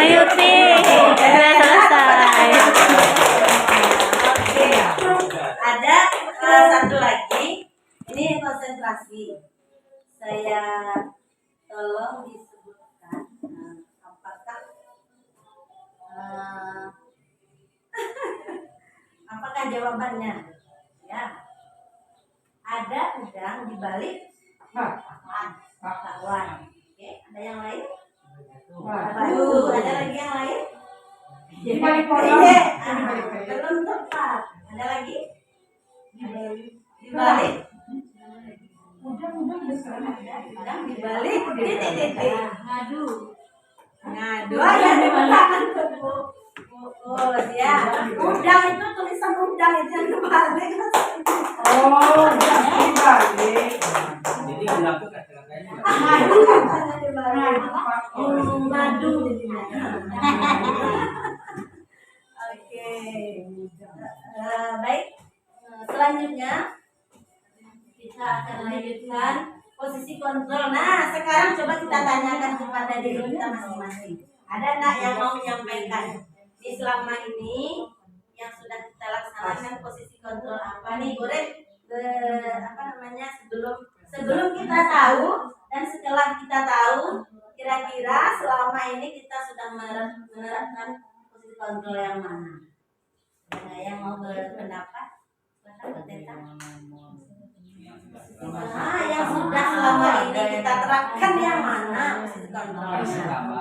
Yuti, sudah selesai. Oke. Ada satu lagi. Ini konsentrasi. Saya tolong disebutkan apakah jawabannya? Ya. Ada udang di balik bakwan. Oke, ada yang lain? Batu. Ada lagi yang lain? Di balik pohon. Belum tepat. Ada lagi? Di balik. Udang di balik titik-titik. Ngadu. Dua ya di tangan Bu. Ya. Udang itu tulisan udang itu yang kebalik. Oh, jadi balik. Jadi berlaku kata-katanya. Madu. Oke. Baik. Selanjutnya kita akan lanjutkan posisi kontrol. Nah, sekarang coba kita tanyakan kepada diri kita masing-masing. Ada enggak yang mau menyampaikan di selama ini yang sudah kita laksanakan posisi kontrol apa nih? Boleh sebelum kita tahu dan setelah kita tahu kira-kira selama ini kita sudah menerapkan posisi kontrol yang mana? Ada yang mau berpendapat? Yang sudah selama ini kita terapkan yang mana posisi kontrolnya?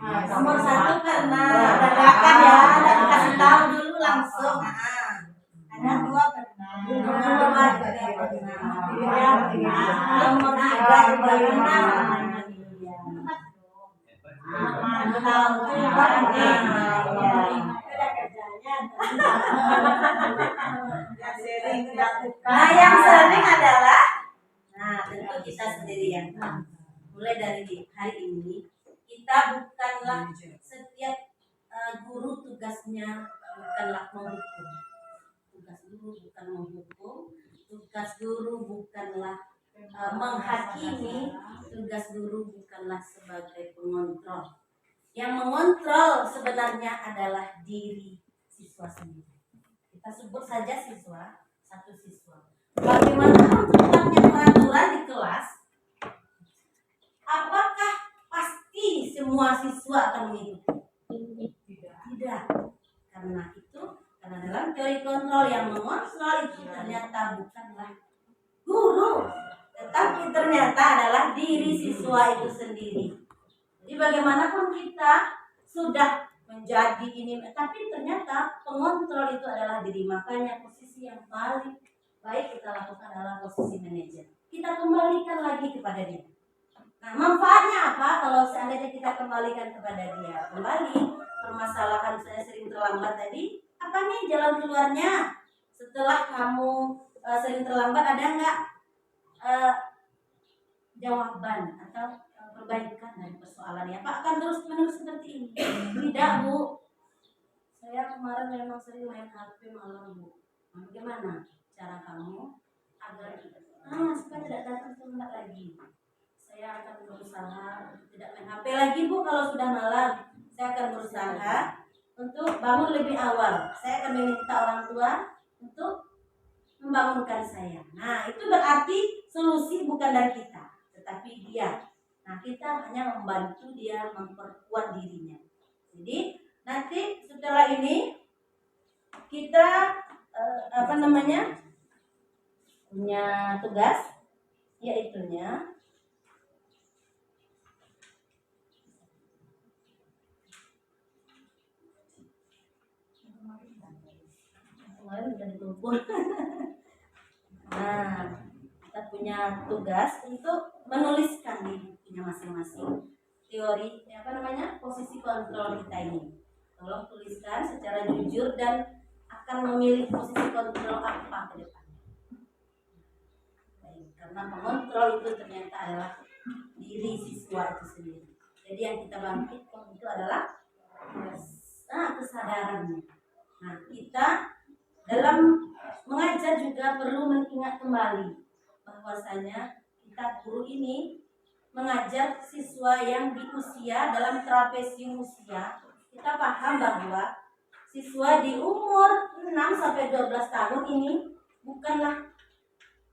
Nomor 1 karena dadakan ya, dan kasih tahu dulu langsung. Ada 2 pernah. Nomor 2 juga pernah. Nomor 3 juga pernah. Nah, yang sering adalah tentu kita sendirian. Mulai dari hari ini kita bukanlah setiap guru tugasnya bukanlah menghukum. Tugas guru bukan menghukum, tugas guru bukanlah menghakimi, tugas guru bukanlah sebagai pengontrol. Yang mengontrol sebenarnya adalah diri siswa sendiri. Kita sebut saja siswa, satu siswa. Bagaimana tetapnya peraturan di kelas? Apakah pasti semua siswa akan mengikuti? Tidak. Karena dalam teori kontrol yang mengontrol itu ternyata bukanlah guru, tetapi ternyata adalah diri siswa itu sendiri. Jadi bagaimanapun kita sudah menjadi ini, tapi ternyata pengontrol itu adalah diri. Makanya posisi yang paling baik kita lakukan adalah posisi manajer. Kita kembalikan lagi kepada dia. Nah, manfaatnya apa kalau seandainya kita kembalikan kepada dia? Kembali permasalahan saya sering terlambat tadi, apa nih jalan keluarnya? Setelah kamu sering terlambat, ada nggak jawaban atau perbaikan dari persoalannya? Apa akan terus-menerus seperti ini? Tidak, Bu. Saya kemarin memang sering main HP malam, Bu. Nah, bagaimana cara kamu agar supaya tidak datang terlambat lagi? Saya akan berusaha tidak main HP lagi, Bu. Kalau sudah malam, saya akan berusaha untuk bangun lebih awal. Saya akan meminta orang tua untuk membangunkan saya. Nah, itu berarti solusi bukan dari kita, tetapi dia. Nah, kita hanya membantu dia memperkuat dirinya. Jadi, nanti setelah ini kita punya tugas, yaitunya kemarin udah dikumpul. Nah, kita punya tugas untuk menuliskan di bukunya masing-masing teori posisi kontrol kita ini. Tolong tuliskan secara jujur dan akan memilih posisi kontrol apa ke depan. Karena mengontrol itu ternyata adalah diri siswa itu sendiri. Jadi yang kita bangkitkan itu adalah kesadarannya. Nah, kita dalam mengajar juga perlu mengingat kembali bahwasanya kita guru ini mengajar siswa yang di usia dalam trapesium usia. Kita paham bahwa siswa di umur 6 sampai 12 tahun ini bukanlah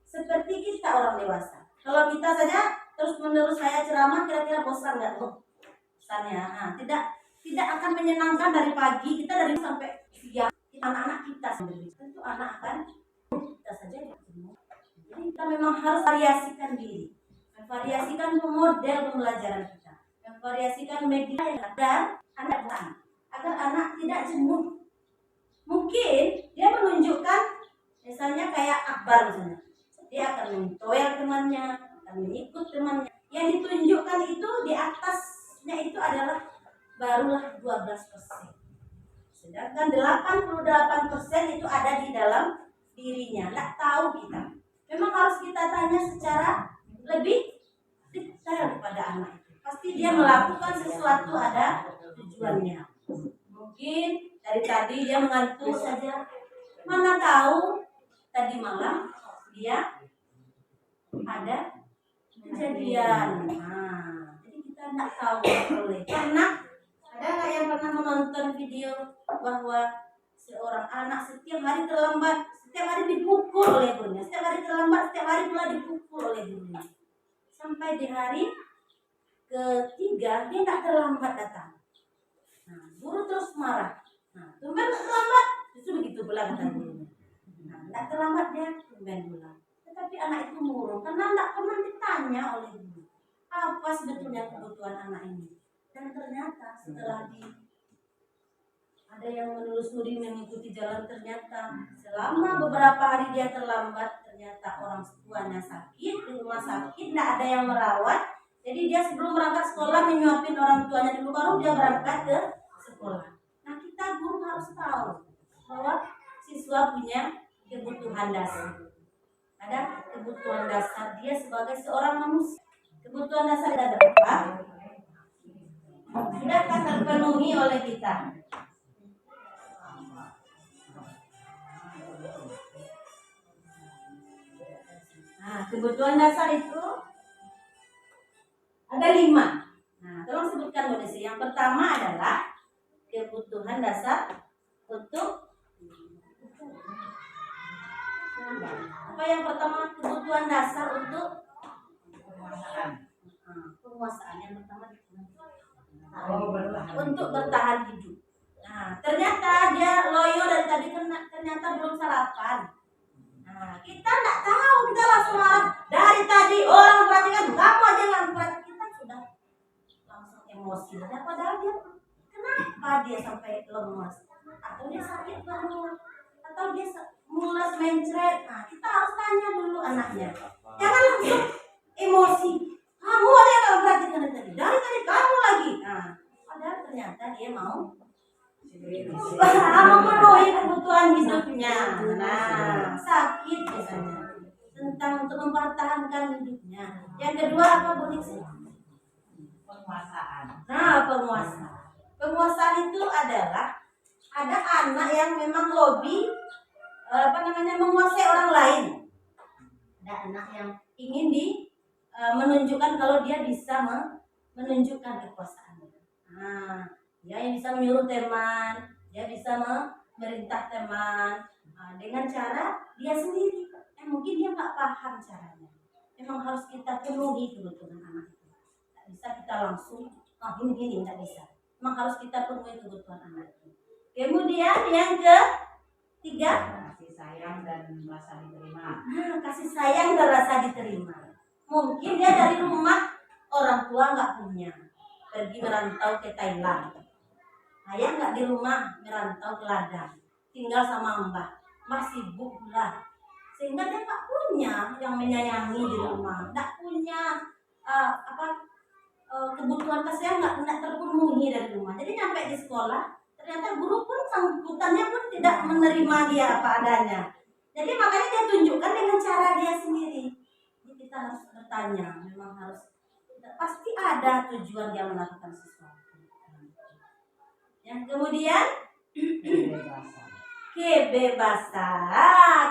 seperti kita orang dewasa. Kalau kita saja terus-menerus saya ceramah, kira-kira bosan nggak tuh? Bosannya, tidak akan menyenangkan dari pagi kita dari sampai siang. Anak-anak kita sendiri, tentu anak akan kita saja ya. Jadi kita memang harus variasikan diri, variasikan model pembelajaran kita, variasikan media yang ada agar anak tidak jenuh. Mungkin dia menunjukkan misalnya kayak Akbar misalnya, dia akan mentoel temannya, akan mengikut temannya. Yang ditunjukkan itu di atasnya itu adalah barulah 12%. Sedangkan 88% itu ada di dalam dirinya. Nggak tahu kita. Memang harus kita tanya secara lebih detail kepada anak itu. Pasti dia melakukan sesuatu ada tujuannya. Mungkin dari tadi dia mengantuk saja. Mana tahu tadi malam dia ada kejadian. Nah, jadi kita nggak tahu boleh. Karena ada nggak yang pernah menonton video bahwa seorang anak setiap hari terlambat, setiap hari dipukul oleh gurunya, setiap hari terlambat, setiap hari pula dipukul oleh gurunya. Sampai di hari ketiga dia nggak terlambat datang. Nah, guru terus marah. Nah, tumben terlambat, justru begitu pula kata gurunya. Nah, nggak terlambat dia tumben pula. Tetapi anak itu murung karena nggak pernah ditanya oleh guru apa sebetulnya kebutuhan anak ini. Dan ternyata setelah ada yang menelusuri mengikuti jalan, ternyata selama beberapa hari dia terlambat, ternyata orang tuanya sakit di rumah sakit, tidak ada yang merawat. Jadi dia sebelum berangkat sekolah menyuapin orang tuanya dulu, baru dia berangkat ke sekolah. Nah, kita guru harus tahu bahwa siswa punya kebutuhan dasar. Ada kebutuhan dasar dia sebagai seorang manusia. Kebutuhan dasar ada berapa? Sudahkah terpenuhi oleh kita? Nah, kebutuhan dasar itu ada 5. Nah, tolong sebutkan Bu Desi. Yang pertama adalah kebutuhan dasar untuk apa? Yang pertama kebutuhan dasar untuk penguasaan. Yang pertama untuk bertahan hidup. Nah, ternyata dia loyo dari tadi ternyata belum sarapan. Nah, kita nggak tahu, kita langsung marah. Dari tadi orang perhatikan, kamu aja nggak perhatikan, kita sudah langsung emosi. Padahal dia kenapa dia sampai lemas? Atau dia sakit perut? Atau dia mulas mencret? Nah, kita harus tanya dulu anaknya. Jangan langsung emosi. Kamu aja nggak perhatikan dari tadi kamu lagi. Nah, padahal ternyata dia mau memenuhi kebutuhan hidupnya. Nah, sakit biasanya. Tentang untuk mempertahankan hidupnya. Yang kedua apa Bu Nixi? Penguasaan. Nah, penguasaan. Penguasaan itu adalah ada anak yang memang hobi menguasai orang lain. Ada anak yang ingin menunjukkan kalau dia bisa menunjukkan kekuasaannya. Nah, dia yang bisa menyuruh teman, dia bisa memerintah teman dengan cara dia sendiri. Mungkin dia nggak paham caranya. Memang harus kita penuhi kebutuhan anak itu. Tidak bisa kita langsung, ini tidak bisa. Memang harus kita penuhi kebutuhan anak itu. Kemudian yang ketiga, Kasih sayang dan rasa diterima. Nah, kasih sayang dan rasa diterima. Mungkin dia dari rumah orang tua nggak punya, pergi merantau ke Thailand. Ayah nggak di rumah, merantau ke ladang, tinggal sama mbah sibuk pula, sehingga dia nggak punya yang menyayangi di rumah, nggak punya kebutuhan kasih nggak terpenuhi dari rumah. Jadi nyampe di sekolah, ternyata guru pun sambutannya pun tidak menerima dia apa adanya. Jadi makanya dia tunjukkan dengan cara dia sendiri. Jadi kita harus bertanya, memang harus pasti ada tujuan dia melakukan sesuatu. Yang kemudian kebebasan.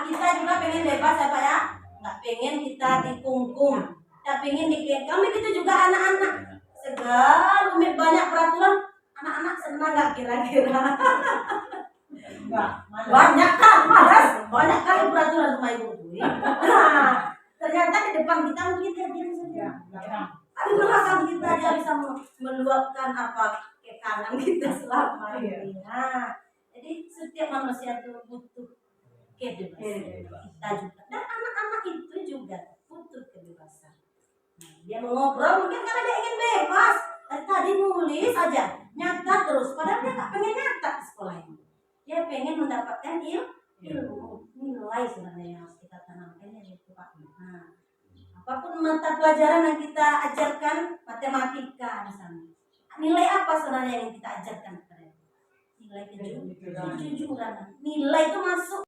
Kita juga pengen bebas ya Pak ya. Nggak pengen kita dikungkung. Nggak pengen kami gitu juga anak-anak. Segala banyak peraturan, anak-anak senang nggak kira-kira? Banyak kan, malas. Banyak kali peraturan rumah ibu. Nah, ternyata di depan kita mungkin dia diam saja. Di belakang kita dia bisa meluapkan apa kekangan kita selama ini. Nah, jadi setiap manusia itu butuh kebebasan. Kita juga dan anak-anak itu juga butuh kebebasan. Nah, dia mau ngobrol mungkin karena dia ingin bebas. Tadi nulis aja, nyata terus. Padahal dia tak pengen nyata di sekolah ini. Dia pengen mendapatkan ilmu, nilai sebenarnya yang harus kita tanamkan ya itu Pak. Nah, apapun mata pelajaran yang kita ajarkan, matematika misalnya, Nilai apa sebenarnya yang kita ajarkan kepada dia? Nilai kejujuran. Nilai itu masuk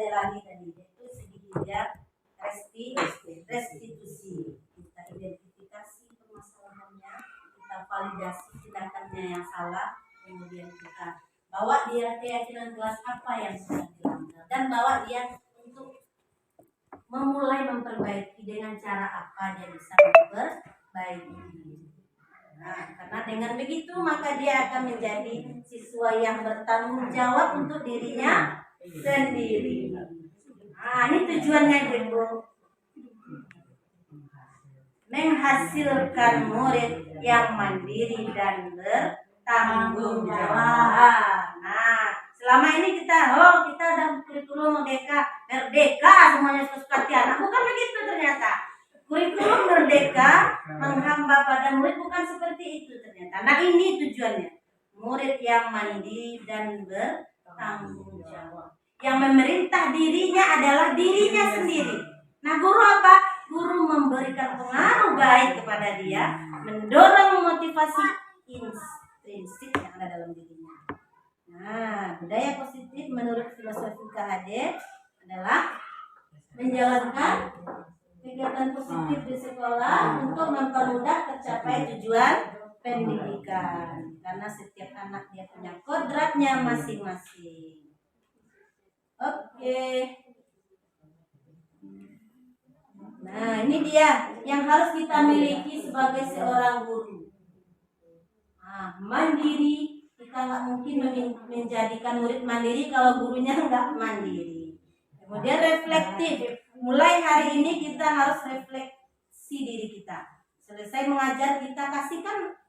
Delani tadi, yaitu segi hijab restitusi. Kita identifikasi permasalahannya, kita validasi tindakannya yang salah, kemudian kita bawa dia keyakinan kelas apa yang sudah dilanggar dan bawa dia untuk memulai memperbaiki dengan cara apa dia bisa memperbaiki. Nah, karena dengan begitu maka dia akan menjadi siswa yang bertanggung jawab untuk dirinya sendiri. Nah, ini tujuannya Ibu. Menghasilkan murid yang mandiri dan bertanggung jawab. Nah, selama ini kita ada kurikulum merdeka semuanya suka anak. Bukan begitu ternyata. Kurikulum merdeka menghamba pada murid bukan seperti itu ternyata. Nah, ini tujuannya. Murid yang mandiri dan bertanggung jawab. Yang memerintah dirinya adalah dirinya sendiri. Nah, guru apa? Guru memberikan pengaruh baik kepada dia, mendorong motivasi intrinsik yang ada dalam dirinya. Nah, budaya positif menurut filosofi KHD adalah menjalankan kegiatan positif di sekolah untuk mempermudah tercapai tujuan pendidikan. Karena setiap anak dia punya kodratnya masing-masing. Oke. Nah, ini dia yang harus kita miliki sebagai seorang guru. Nah, mandiri. Kita nggak mungkin menjadikan murid mandiri kalau gurunya nggak mandiri. Kemudian reflektif. Mulai hari ini kita harus refleksi diri kita. Selesai mengajar kita kasihkan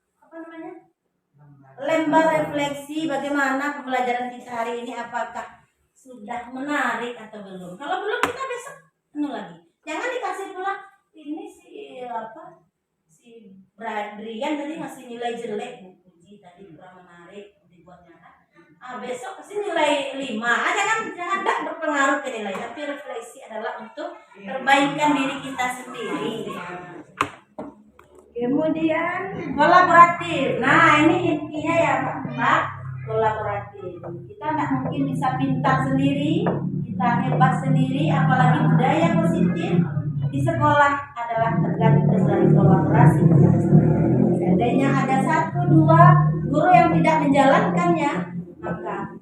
lembar refleksi bagaimana pembelajaran kita hari ini, apakah sudah menarik atau belum. Kalau belum kita besok lagi. Jangan dikasih pula ini si Brian tadi ngasih nilai jelek, Bu Puji tadi kurang menarik dibuatnya. Besok kasih nilai 5. Jangan berpengaruh ke nilai, tapi refleksi adalah untuk perbaikan diri kita sendiri. Kemudian kolaboratif. Nah, ini intinya ya Pak, kolaboratif. Kita nggak mungkin bisa pintar sendiri, kita hebat sendiri, apalagi budaya positif di sekolah adalah tergantung dari kolaborasi. Seandainya ada 1-2 guru yang tidak menjalankannya, maka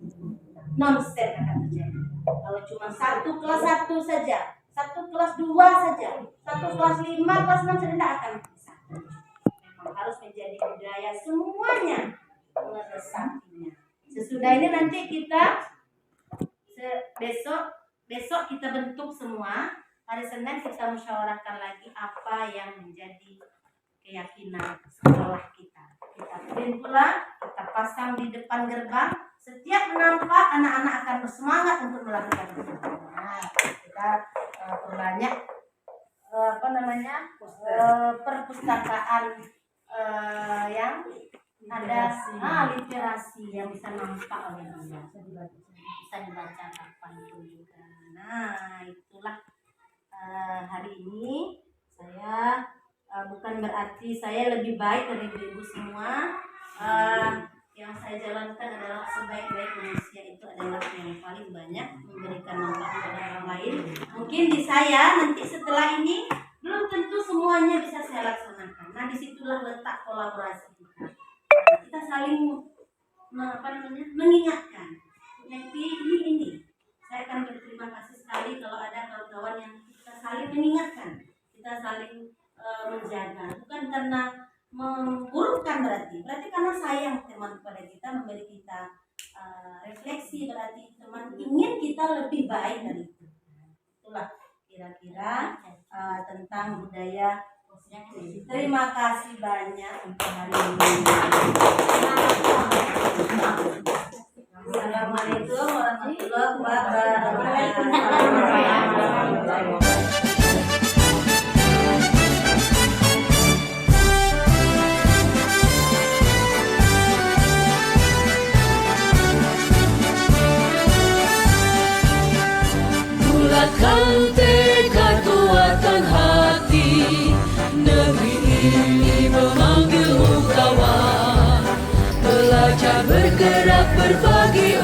nonsen akan terjadi. Kalau cuma 1 kelas 1 saja, 1 kelas 2 saja, 1 kelas 5, kelas 6 tidak akan bisa. Memang harus menjadi budaya semuanya meresapinya. Sesudah ini nanti kita besok kita bentuk semua. Hari Senin kita musyawarahkan lagi apa yang menjadi keyakinan sekolah kita. Kita print pula, kita pasang di depan gerbang. Setiap nampak anak-anak akan bersemangat untuk melakukan itu. Nah, kita perbanyak perpustakaan yang ada literasi yang bisa nampak oleh dia, bisa dibaca kapanpun juga. Nah, itulah hari ini saya bukan berarti saya lebih baik dari ibu semua. Yang saya jalankan adalah sebaik-baik manusia itu adalah yang paling banyak memberikan manfaat kepada orang lain. Mungkin di saya nanti setelah ini belum tentu semuanya bisa saya laksanakan. Nah, disitulah letak kolaborasi kita. Kita saling mengingatkan. Nanti ini saya akan berterima kasih sekali kalau ada kawan-kawan yang kita saling mengingatkan, kita saling menjaga, bukan karena memburukkan berarti karena sayang teman kepada kita, memberi kita refleksi, berarti teman ingin kita lebih baik dari itu. Itulah kira-kira tentang budaya. Terima kasih banyak untuk hari ini. Assalamualaikum warahmatullahi wabarakatuh. Bulatkan tekad kuatkan hati, negeri ini memanggilmu kawan. Belajar bergerak berbagi